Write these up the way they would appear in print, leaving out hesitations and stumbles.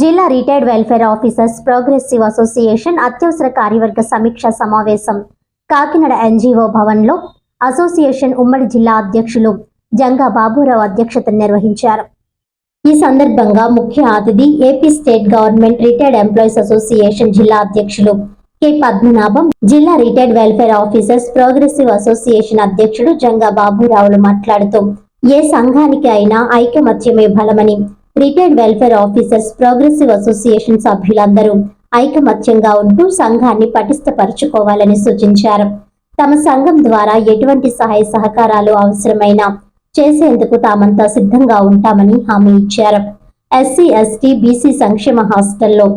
జిల్లా retired welfare officers progressive association అత్యవసర కార్యవర్గ సమీక్ష సమావేశం కాకినాడ ఎన్జీఓ భవన్లో అసోసియేషన్ ఉమ్మడి జిల్లా అధ్యక్షులు జంగా బాబురావు అధ్యక్షతన నిర్వహించారు. ఈ సందర్భంగా ముఖ్య అతిథి AP state government retired employees association జిల్లా అధ్యక్షులు కె పద్మనాభం, జిల్లా retired welfare officers progressive association అధ్యక్షుడు జంగా బాబురావులు మాట్లాడుతూ ఏ సంఘానికి అయినా ఐకమత్యమే బలమని, retired welfare officers progressive association సభ్యులందరూ ఐకమత్యంగా ఉంటూ సంఘాన్ని పటిష్టపరచుకోవాలని సూచించారు. తమ సంఘం ద్వారా ఎటువంటి సహాయ సహకారాలు అవసరమైనా చేసేందుకు తామంతా సిద్ధంగా ఉంటామని హామీ ఇచ్చారు. ఎస్సీ, ఎస్టీ, బీసీ సంక్షేమ హాస్టల్లో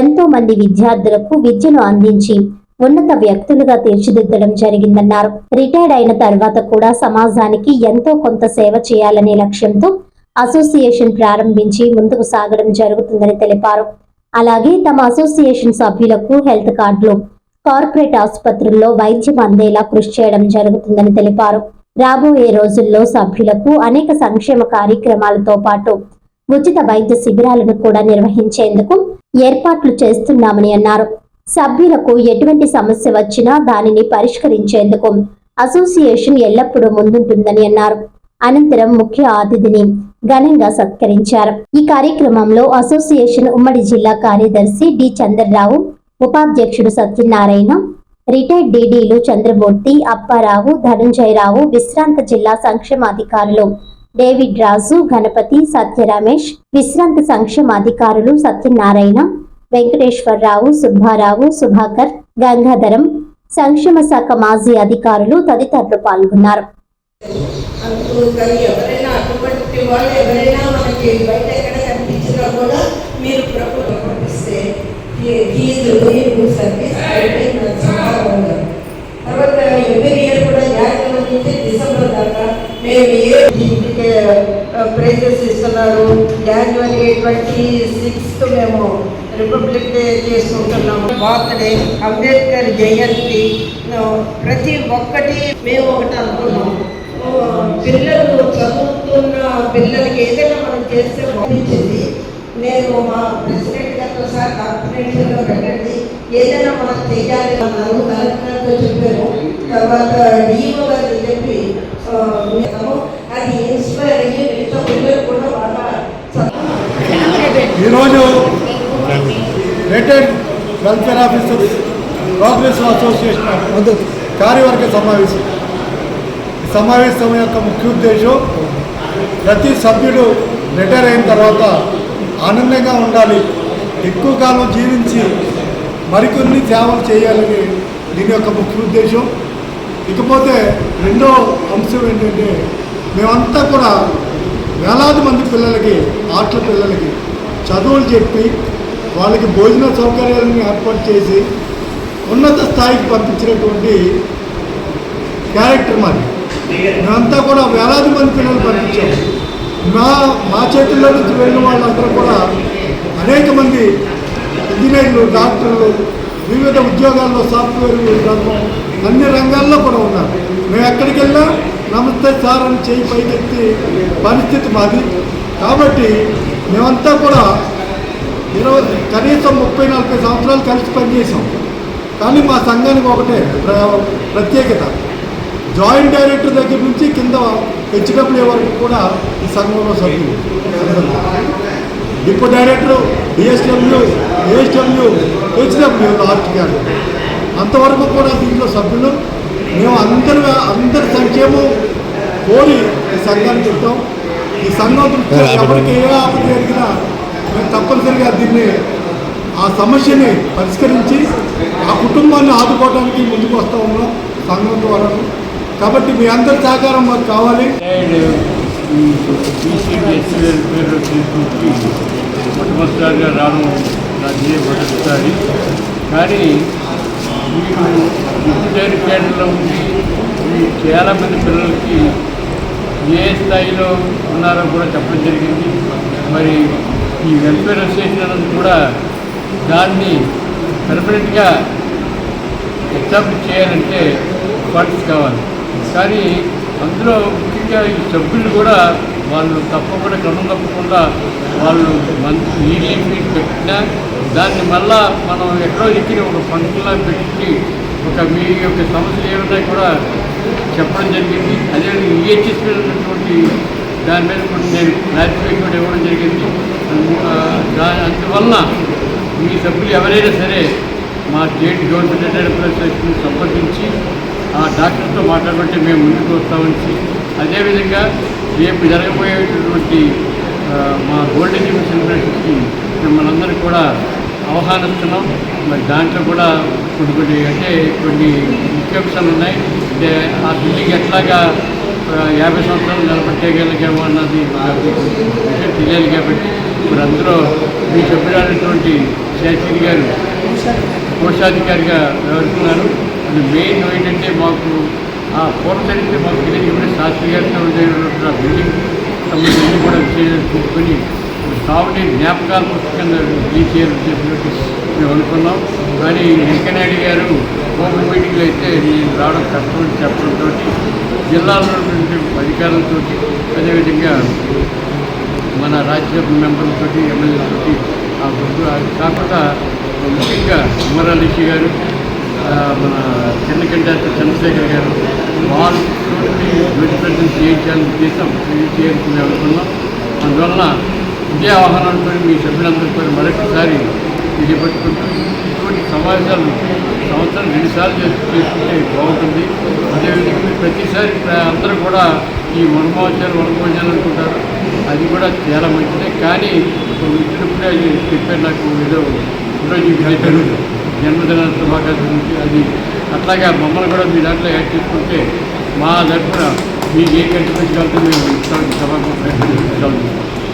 ఎంతో మంది విద్యార్థులకు విద్యను అందించి ఉన్నత వ్యక్తులుగా తీర్చిదిద్దడం జరిగిందన్నారు. రిటైర్డ్ అయిన తర్వాత కూడా సమాజానికి ఎంతో కొంత సేవ చేయాలనే లక్ష్యంతో అసోసియేషన్ ప్రారంభించి ముందుకు సాగడం జరుగుతుందని తెలిపారు. అలాగే తమ అసోసియేషన్ సభ్యులకు హెల్త్ కార్డులు, కార్పొరేట్ ఆసుపత్రుల్లో వైద్యం అందేలా కృషి చేయడం జరుగుతుందని తెలిపారు. రాబోయే రోజుల్లో సభ్యులకు అనేక సంక్షేమ కార్యక్రమాలతో పాటు ఉచిత వైద్య శిబిరాలను కూడా నిర్వహించేందుకు ఏర్పాట్లు చేస్తున్నామని అన్నారు. సభ్యులకు ఎటువంటి సమస్య వచ్చినా దానిని పరిష్కరించేందుకు అసోసియేషన్ ఎల్లప్పుడూ ముందుంటుందని అన్నారు. అనంతరం ముఖ్య అతిథిని ఘనంగా సత్కరించారు. ఈ కార్యక్రమంలో అసోసియేషన్ ఉమ్మడి జిల్లా కార్యదర్శి డి చంద్రరావు, ఉపాధ్యక్షుడు సత్యనారాయణ, రిటైర్డ్ డీడీలు చంద్రమూర్తి, అప్పారావు, ధనంజయరావు, విశ్రాంత జిల్లా సంక్షేమాధికారులు డేవిడ్ రాజు, గణపతి, సత్యరమేష్, విశ్రాంత సంక్షేమాధికారులు సత్యనారాయణ, వెంకటేశ్వరరావు, సుబ్బారావు, సుభాకర్, గంగాధరం, సంక్షేమ శాఖ మాజీ అధికారులు తదితరులు పాల్గొన్నారు. ప్రైజెస్ ఇస్తున్నారు. జనవరి 26th మేము రిపబ్లిక్ డే చేసుకుంటున్నాము. బర్త్డే, అంబేద్కర్ జయంతి, ప్రతి ఒక్కటి మేము ఒకటి అనుకున్నాము. పిల్లలు చదువుతున్న పిల్లలకి ఏదైనా మనం చేస్తే పంపించింది. నేను మా ప్రెసిడెంట్ గారితో సార్ కార్పొరేషన్లో పెట్టండి, ఏదైనా మనం చేయాలి అన్నారు. కలెక్టర్తో చెప్పారు. తర్వాత డిఓ గారిని చెప్పి అది ఇన్స్పైర్ అయ్యి మిగతా పిల్లలు కూడా బాగా. ఈరోజు retired welfare officers progressive association కార్యవర్గ సమావేశం. ఈ సమావేశం యొక్క ముఖ్య ఉద్దేశం ప్రతి సభ్యుడు రిటైర్ అయిన తర్వాత ఆనందంగా ఉండాలి, ఎక్కువ కాలం జీవించి మరికొన్ని సేవలు చేయాలని దీని యొక్క ముఖ్య ఉద్దేశం. ఇకపోతే రెండో అంశం ఏంటంటే మేమంతా కూడా వేలాది మంది పిల్లలకి, ఆటల పిల్లలకి చదువులు చెప్పి వాళ్ళకి భోజన సౌకర్యాలను ఏర్పాటు చేసి ఉన్నత స్థాయికి పంపించినటువంటి క్యారెక్టర్ మరి. మేమంతా కూడా వేలాది మంది పిల్లలు పంపించాము. మా చేతుల్లో నుంచి వెళ్ళిన వాళ్ళందరూ కూడా అనేక మంది ఇంజనీర్లు, డాక్టర్లు, వివిధ ఉద్యోగాల్లో సాఫ్ట్వేర్ రంగం, అన్ని రంగాల్లో కూడా ఉన్నారు. మేము ఎక్కడికి వెళ్ళినా నమస్తే సార్ అని చేయి పైకెత్తి పరిస్థితి మాది. కాబట్టి మేమంతా కూడా కనీసం 30-40 సంవత్సరాలు కలిసి పనిచేసాం. కానీ మా సంఘానికి ఒకటే ప్రత్యేకత, జాయింట్ డైరెక్టర్ దగ్గర నుంచి కింద హెచ్డబ్ల్యూ వరకు కూడా ఈ సంఘంలో సభ్యులు. Depot director, డిఎస్డబ్ల్యూ, ASW, HW, last గారు అంతవరకు కూడా దీంట్లో సభ్యులు. మేము అందరి సంక్షేమం కోరి ఈ సంఘానికి చెప్తాం. ఈ సంఘం ఎవరికి ఏ ఆపద జరిగినా మేము తప్పనిసరిగా దీన్ని, ఆ సమస్యని పరిష్కరించి ఆ కుటుంబాన్ని ఆదుకోవడానికి ముందుకు వస్తూ ఉన్నాం సంఘం ద్వారా. కాబట్టి మీ అందరి సహకారం మాకు కావాలి. మొట్టమొదటిసారిగా రావడం రాజకీయ మొదటిసారి. కానీ వీరు కేంద్రంలో ఉండి చాలామంది పిల్లలకి ఏ స్థాయిలో ఉన్నారో కూడా చెప్పడం జరిగింది. మరి ఈ వెల్ఫేర్ అసోసియేషన్ కూడా దాన్ని పర్మనెంట్గా ఎస్టాబ్లిష్ చేయాలంటే ఫండ్స్ కావాలి. కానీ అందులో ముఖ్యంగా ఈ సభ్యులు కూడా వాళ్ళు తప్పకుండా క్రమం తప్పకుండా వాళ్ళు మంచి ఇయర్లీ ఫీజ్ పెట్టినా దాన్ని మళ్ళా మనం ఎక్కడో దిక్కిన ఒక ఫంక్షన్లా పెట్టి మీ యొక్క సమస్యలు ఏమన్నా కూడా చెప్పడం జరిగింది. అదేవిధంగా ఈహెచ్ఎస్ మీద ఉన్నటువంటి దాని మీద కూడా నేను క్లారిఫికేషన్ ఇవ్వడం జరిగింది. అందువలన మీ సభ్యులు ఎవరైనా సరే మా స్టేట్ గవర్నమెంట్ అడ్మినిస్ట్రేషన్ సంప్రదించి ఆ డాక్టర్తో మాట్లాడబట్టి మేము ముందుకు వస్తామని, అదేవిధంగా రేపు జరగబోయేటటువంటి మా గోల్డెన్ జూబ్లీ సెలబ్రేషన్స్కి మిమ్మల్ని అందరూ కూడా ఆహ్వానిస్తున్నాం. మరి దాంట్లో కూడా కొన్ని ముఖ్యాంశాలు ఉన్నాయి. అంటే ఆ బిల్డింగ్ ఎట్లాగా 50 సంవత్సరాలు నిలబెట్టగలిగాము అన్నది విషయం తెలియాలి. కాబట్టి ఇప్పుడు అందులో మీ సభ్యులైనటువంటి శాస్త్రి గారు కోశాధికారిగా వ్యవహరిస్తున్నారు. అది మెయిన్ ఏంటంటే మాకు ఆ పూర్వచరిత్ర మాకు తెలియజేయబడి శాస్త్రి గారితో ఆ బిల్డింగ్ సంబంధించి కూడా విషయాలు తీసుకొని కావుని జ్ఞాపకాల పుస్తకంగా రిలీజ్ చేయాలని చెప్పినట్టు మేము అనుకున్నాం. కానీ వెంకయ్యనాయుడు గారు ఓపెన్ మీటింగ్లో అయితే నేను రావడం కష్టమని చెప్పడంతో జిల్లాలో ఉన్నటువంటి అధికారులతో, అదేవిధంగా మన రాజ్యసభ మెంబర్లతో, ఎమ్మెల్యేలతో ఆ గుర్తు కాకుండా ముఖ్యంగా అమరాలిషి గారు, మన చిన్నకంట చంద్రశేఖర్ గారు వాళ్ళతో విడిపెట్టడం చేయించాలని చేయాలని అనుకున్నాం. అందువలన ఇదే ఆహ్వానంతో మీ సభ్యులందరికీ మరొకసారి తెలియపట్టుకుంటూ ఇటువంటి సమావేశాలు సంవత్సరం 2 సార్లు చేసుకుంటే బాగుంటుంది. అదేవిధంగా ప్రతిసారి అందరూ కూడా ఈ వనమోచారు అనుకుంటారు. అది కూడా చాలా మంచిదే. కానీ మిత్రుడిప్పుడే చెప్పారు నాకు ఏదో జన్మదిన శుభాకాంక్షల నుంచి అది అట్లాగా మమ్మల్ని కూడా మీ దాంట్లో యాడ్ చేసుకుంటే మా తరఫున మీకు ఏ కంటిన్యూస్ కలిసి మేము ఇస్తామని సభకు ప్రయత్నిస్తాం.